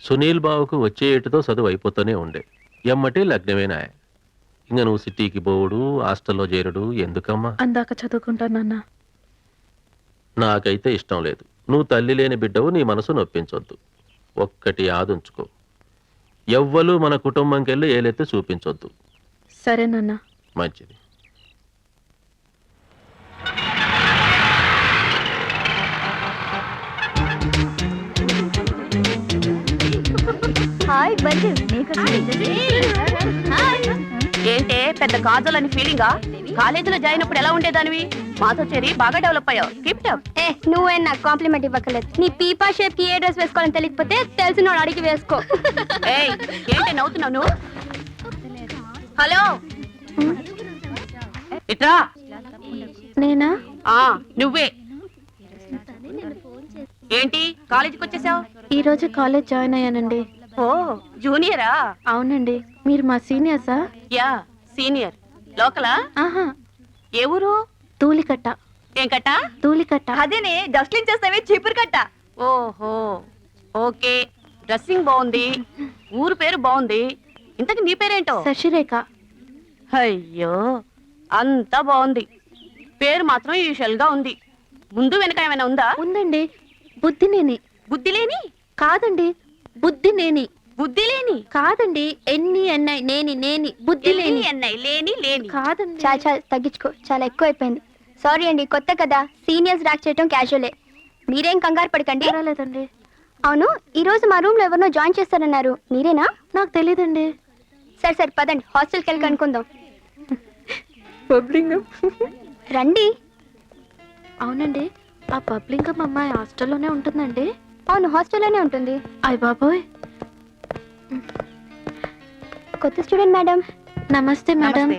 సునీల్ బాబుకు వచ్చే ఏటుతో చదువు అయిపోతూనే ఉండే ఎమ్మటే లగ్నమేనా. ఇంక నువ్వు సిటీకి పోవుడు హాస్టల్లో చేరుడు ఎందుకమ్మా? అందాక చదువుకుంటానన్నా. నాకైతే ఇష్టం లేదు. నువ్వు తల్లి లేని బిడ్డవు, నీ మనసు నొప్పించొద్దు. ఒక్కటి ఆదుంచుకో, ఎవ్వలు మన కుటుంబంకెళ్ళి ఏలెత్తి చూపించొద్దు. సరేనన్నా. మంచిది. ఏంటే పెద్ద కాజల్ ఫీలింగా? కాలేజీలో జాయిన్ అప్పుడు ఎలా ఉండేదానివి? మాతో చేరి బాగా డెవలప్ అయ్యావు. Keep it up. నువ్వే నాకు కాంప్లిమెంట్ ఇవ్వకలేదు. నీ పీపా షేప్ కి ఏ డ్రెస్ వేసుకోవాలని తెలియకపోతే తెలిసిన అడిగి వేసుకో. ఏంటి నవ్వుతున్నావు నువ్వు? హలో ఇట్రా. నేనా? నువ్వే. ఏంటి కాలేజీకి వచ్చేసావు? ఈ రోజు కాలేజ్ జాయిన్ అయ్యానండి. ఓ జూనియరా? అవునండి. మీరు మా సీనియర్సా? Yeah senior. లోకలా? ఆహా. ఏ ఊరు? తూలికట్ట. ఏం కట్ట? తూలికట్ట. అదేనే డస్ట్లింగ్ చేస్తావే చీపురు కట్ట. ఓహో ఓకే. డ్రెస్సింగ్ బాగుంది, ఊరు పేరు బాగుంది. ఇంతకు నీ పేరేంటో? శశిరేఖ. అయ్యో అంతా బాగుంది, పేరు మాత్రం యూజువల్ గా ఉంది. ముందు వెనక ఏమైనా ఉందా? ఉందండి. బుద్ధినేని. బుద్ధి లేని? కాదండి, బుద్ధినేని. బుద్ధి లేని? కాదండి, ఎన్ని ఎన్నై నేని నేని బుద్ధి లేని. ఎన్నై లేని లేని కాదండి. చాలా చాలా తగ్గించుకో, చాలా ఎక్కువ అయిపోయింది. సారీ అండి, కొత్త కదా, సీనియర్స్ ర్యాక్ చేయటం క్యాజువలే. మీరేం కంగారు పడకండి. పర్వాలేదండి. అవును, ఈ రోజు మా రూమ్ లో ఎవరినో జాయిన్ చేస్తారన్నారు, మీరేనా? నాకు తెలియదండి. సరే సరే పదండి, హాస్టల్కి వెళ్ళి కనుక్కుందాం. రండి. అవునండి, ఆ పబ్లింగం అమ్మాయి హాస్టల్లోనే ఉంటుందండి? అవును, హాస్టల్లోనే ఉంటుంది. అయ్ బాబోయ్. కొత్త స్టూడెంట్ మేడం. నమస్తే మేడం.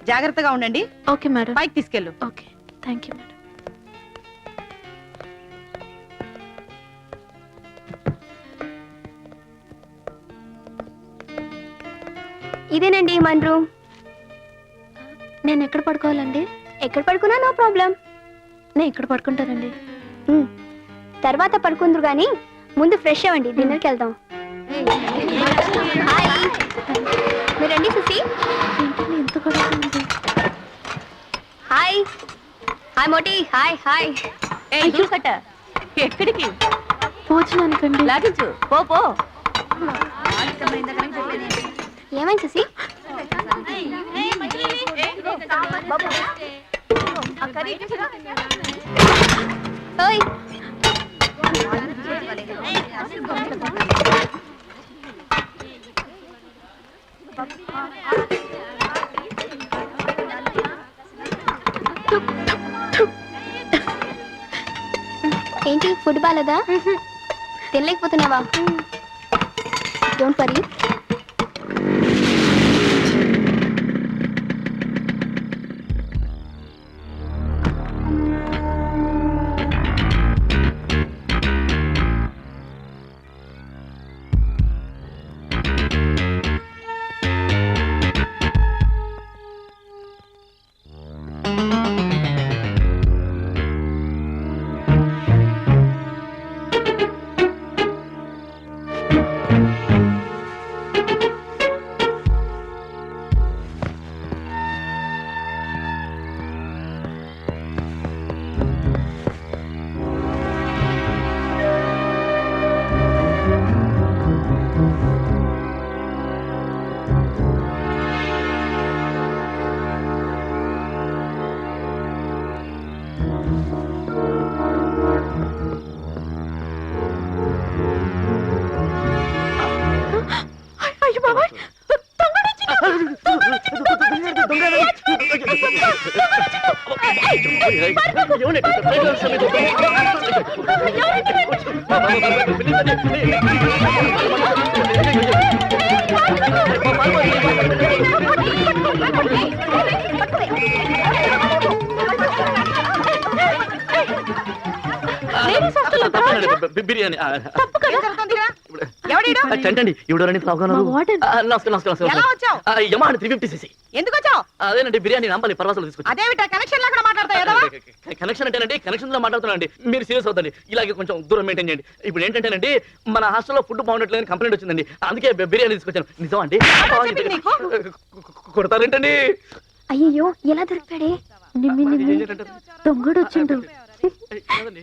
జాగ్రత్తగా ఉండండి. Okay madam. పైకి తీసుకెళ్ళు. Okay, thank you madam. ఇదేనండి మన రూమ్. నేను ఎక్కడ పడుకోవాలండి? ఎక్కడ పడుకున్నా నో ప్రాబ్లం. నేను ఇక్కడ పడుకుంటానండి. తర్వాత పడుకుందరు గాని ముందు ఫ్రెష్ అవ్వండి, డిన్నర్కి వెళ్దాం. హాయ్, మీరు రండి సుసి. ఏంటండి ఎంత పడుతుంది? Hi hi Moti. Hi hi. కట్ట ఎక్కడికి? భోజనానికండి. లాగించు పో పో. ఏమైంది సుసి? ఓయ్ ఏంటి ఫుడ్ బాలేదా? తినలేకపోతున్నావా? Don't worry. బిర్యానీ ఎవడీడు? చంటండి ఎవడోరండి మా వార్డెన్. ఎలా వచ్చావు? యమా 350 cc ఎందుకు వచ్చావు? అదేనండి బిర్యానీ నంపల్లి పర్వాసాలు తీసుకొచ్చి అదేమిటా కనెక్షన్ లేకుండా మాట్లాడతావు ఎదవా? కనెక్షన్ అంటేనండి కనెక్షన్ లో మాట్లాడుతున్నానండి మీరు సీరియస్ అవుతండి ఇలాగే కొంచెం దూరం మెయింటైన్ చేయండి ఇప్పుడు ఏంటంటేనండి మన హాస్టల్లో ఫుడ్ బాగుండట్లేదని కంప్లైంట్ వచ్చిందండి అందుకే బిర్యానీ తీసుకొచ్చాను నిజం అండి చెప్పింది నీకు? కొడతారేంటండి అయ్యో ఎలా దొరికాడే? నిమ్మి నిమ్మి దొంగడు వచ్చిండు.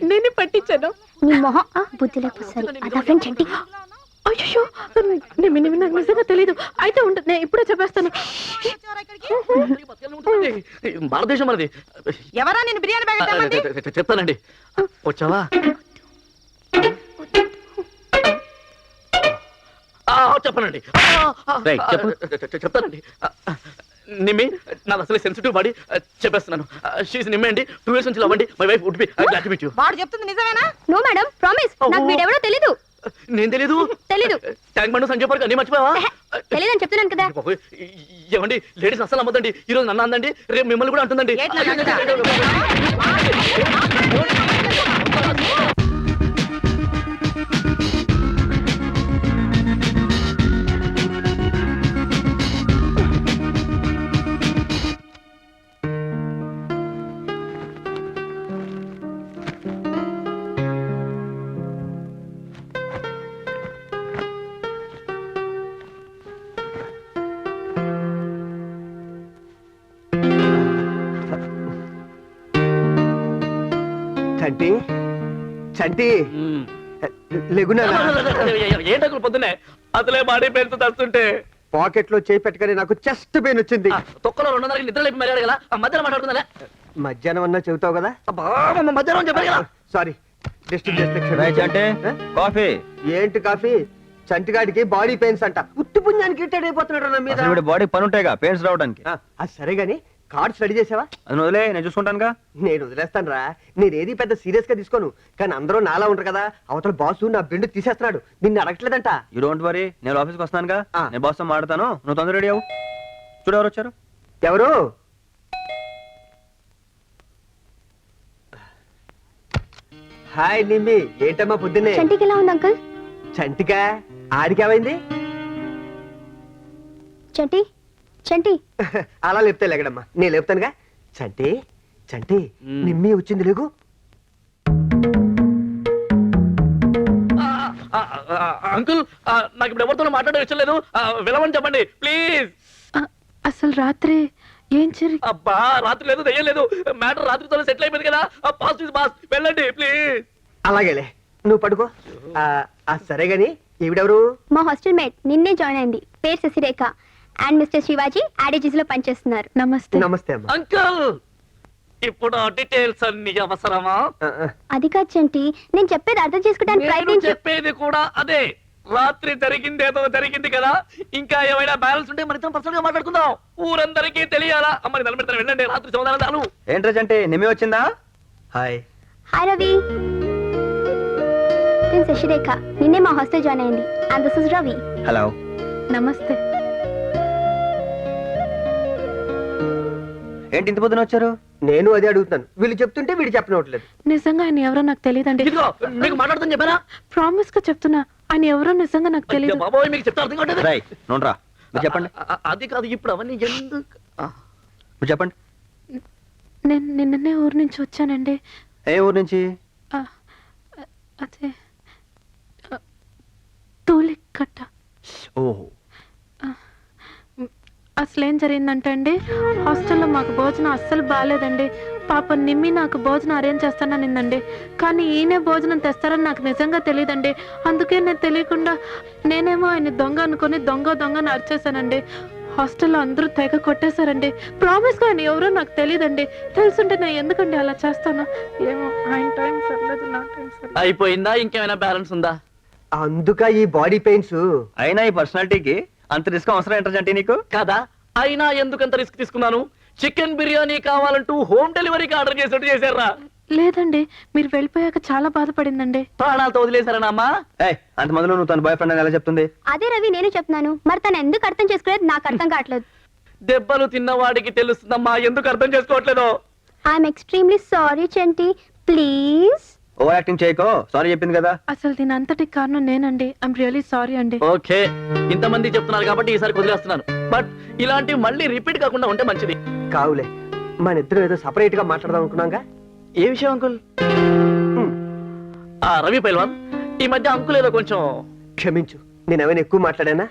నేను పట్టించాను. నీ మొహం బుద్ధి లేకపోతే సరే. అదా ఫ్రెండ్ చంటి. అయ్యో నిమ్మి నిమ్మి నాకు నిజంగా తెలీదు. అయితే ఉండదు, నేను ఇప్పుడే చెప్పేస్తాను. భారతదేశం మనది ఎవరా నేను బిర్యానీ బ్యాగ్ తెమ్మంది? చెప్తానండి వచ్చావా చెప్పనండి చెప్తానండి నిమ్మి నాది అసలు సెన్సిటివ్ బాడీ చెప్పేస్తున్నాను షీస్ నిమ్మే అండి 2 years నుంచి అవ్వండి my wife would be glad to meet you వాడు చెప్తుంది నిజమేనా? No madam, promise. నాకు వీడెవడో తెలీదు. నేను తెలీదు ట్యాంక్ బండ్ సంజయ్ పార్క్ అన్ని మర్చిపోయావా తెలీదని చెప్తున్నాను కదా. ఏమండి లేడీస్ అసలు అమ్మదండి ఈ రోజు నన్ను అందండి రేపు మిమ్మల్ని కూడా అంటుందండి ఏట్లా చంటి చంటి లేగునా ఏంటకులు పొద్దునే అసలే బాడీ పెయిన్ తస్తుంటే పాకెట్ లో చేయి పెట్టగానే నాకు చెస్ట్ పెయిన్ వచ్చింది. తొక్కలో 2:30 నిద్ర లేపి మరి అడగల మధ్యాహ్నం మాట్లాడుతుందా మధ్యాహ్నం అన్నా చెబుతావు కదా. మధ్యాహ్నం చెప్పారు కదా సారీ డిస్టర్బ్ చేస్తే కాఫీ ఏంటి కాఫీ? చంటిగాడికి బాడీ పెయిన్స్ అంట. ఉత్తి పుణ్యానికి ఇట్టాడు అయిపోతున్నాడు నా మీద. అసలు బాడీ పని ఉంటాయిగా పెయిన్స్ రావడానికి. అది సరే గాని కార్డ్స్ రెడీ చేసావా? అది వదిలే నేను చూసుకుంటానుగా. నేను వదిలేస్తాను రా. నేనేది పెద్ద సీరియస్ గా తీసుకోను. కానీ అందరూ నాలా ఉంటారు కదా. అవతల బాసు నా బెండు తీసేస్తున్నాడు. నిన్ను అడగట్లేదంట. యూ డోంట్ వరీ నేను ఆఫీస్కి వస్తానుగా. ఆ. నేను బాస్తో మాట్లాడతాను నువ్వు తొందర రెడీ అవ్వు. చూడు ఎవరు వచ్చారు. ఎవరు? హాయ్ నిమ్మి, ఏంటమ్మా పొద్దున్నే? చంటికి ఎలా ఉంది అంకుల్? చంటికా? ఆడికేమైంది? చంటి చంటి అలా లేపుతా లేగడమ్మా, నేను లేపుతానుగా. చంటి చంటి నిమ్మి వచ్చింది లేగు. అంకుల్ నాకు ఇప్పుడు ఎవరితో మాట్లాడే ఇష్టం లేదు వెళ్ళమని చెప్పండి ప్లీజ్. అసలు రాత్రి ఏం జరిగి అబ్బా రాత్రి లేదు దయ్యం లేదు మ్యాటర్ రాత్రితో సెటిల్ అయిపోయింది కదా పాస్ బాస్ వెళ్ళండి ప్లీజ్. అలాగేలే నువ్వు పడుకో. సరే గాని ఈవిడెవరు? మా హాస్టల్ మేట్ నిన్నే జాయిన్ అయింది. పేరు శశిరేఖ అండ్ మిస్టర్ శివాజీ యాడేజీస్ లో పనిచేస్తున్నారు. నమస్తే. నమస్తే అమ్మా. అంకుల్ ఇప్పుడు డీటెయిల్స్ అన్ని అవసరమా? అది కాదు చంటి, నేను చెప్పేది అర్థం చేసుకోవడానికి నేను ప్రయత్నించు. చెప్పేది కూడా అదే. రాత్రి జరిగింది ఏదో జరిగింది కదా ఇంకా ఏమైనా బ్యాలెన్స్ ఉంటే మనతో పర్సనల్ గా మాట్లాడుకుందాం. ఊరందరికీ తెలియాలా? అమ్మని నిలబెడతాను వెళ్ళండి రాత్రి సమాధానాలు. ఏంట్రా అంటే నిమ్మి వచ్చిందా? హాయ్. హాయ్ రవి, నేను శశిరేఖ. నిన్నే మా హాస్టల్ జాయిన్ అయింది. And this is Ravi. Hello. నమస్తే. ఏంటి ఇంత పొద్దున వచ్చారు? నేను అదే అడుగుతాను. వీళ్ళు చెప్తుంటే వీడు చెప్పనట్లేదు. నిజంగా ఆయన ఎవరో నాకు తెలియదండి. ఇదిగో మీకు మాట్లాడుతాను చెప్పారా? ప్రామిస్ గా చెప్తున్నా ఆయన ఎవరో నిజంగా నాకు తెలియదు. అయ్యో బాబోయ్ మీకు చెప్తే అర్థం కావట్లేదు. రై నోడ్రా మీరు చెప్పండి. అది కాదు ఇప్పుడు అవన్నీ ఎందుకు మీరు చెప్పండి. నేను నిన్ననే ఊరు నుంచి వచ్చానండి. ఏ ఊరు నుంచి? అదే తూలికట్ట. ఓహో. అసలు ఏం జరిగిందంటే అండి, హాస్టల్లో మాకు భోజనం అస్సలు బాగాలేదండి. పాప నిమ్మి నాకు భోజనం అరేంజ్ చేస్తాననిందండి. కానీ ఈయనే భోజనం తెస్తారని నాకు నిజంగా తెలియదండి. అందుకే నేను తెలియకుండా నేనేమో ఆయన దొంగ అనుకుని దొంగని అరిచేశానండి. హాస్టల్లో అందరూ తెగ కొట్టేశారండి. ప్రామిస్గా ఆయన ఎవరో నాకు తెలియదండి. తెలుసుంటే నేను ఎందుకండి అలా చేస్తాను? ఏమో ఆయన టైం సర్లేదు, నా టైం సర్లేదు. అయిపోయిందా? ఇంకేమైనా బ్యాలెన్స్ ఉందా? అందుక ఈ బాడీ పెయిన్స్. అయినా ఈ పర్సనాలిటీకి అంత రిస్క్ అవసరం ఏంటంటే నీకు? కదా అయినా ఎందుకంత రిస్క్ తీసుకున్నాను? చికెన్ బిర్యానీ కావాలంటూ హోమ్ డెలివరీకి ఆర్డర్ చేసినట్టు చేశారా? లేదండి, మీరు వెళ్ళిపోయాక చాలా బాధపడిందండి. ప్రాణాలతో వదిలేశారనమ్మా? అంత మందిలో నువ్వు తన బాయ్ ఫ్రెండ్ అని ఎలా చెప్తుంది? అదే రవి నేను చెప్తున్నాను. మరి తను ఎందుకు అర్థం చేసుకోలేదు నాకు అర్థం కావట్లేదు. దెబ్బలు తిన్నవాడికి తెలుస్తుందమ్మా ఎందుకు అర్థం చేసుకోవట్లేదు. I'm extremely sorry Chanti, please. Over acting చేయకో, సారీ చెప్పింది కదా. అసలు దీని అంతటికి కారణం నేనండి. ఐమ్ రియలీ సారీ అండి. ఓకే, ఇంతమంది చెప్తున్నారు కాబట్టి ఈసారి వదిలేస్తున్నాను. బట్ ఇలాంటివి మళ్ళీ రిపీట్ కాకుండా ఉంటే మంచిది. కావులే, మన ఇద్దరం ఏదో సపరేట్ గా మాట్లాడదాం అనుకున్నాగా. ఏ విషయం అంకుల్? రవి పైల్వాన్, ఈ మధ్య అంకుల్ ఏదో కొంచెం క్షమించు, నేను ఏమైనా ఎక్కువ మాట్లాడానా?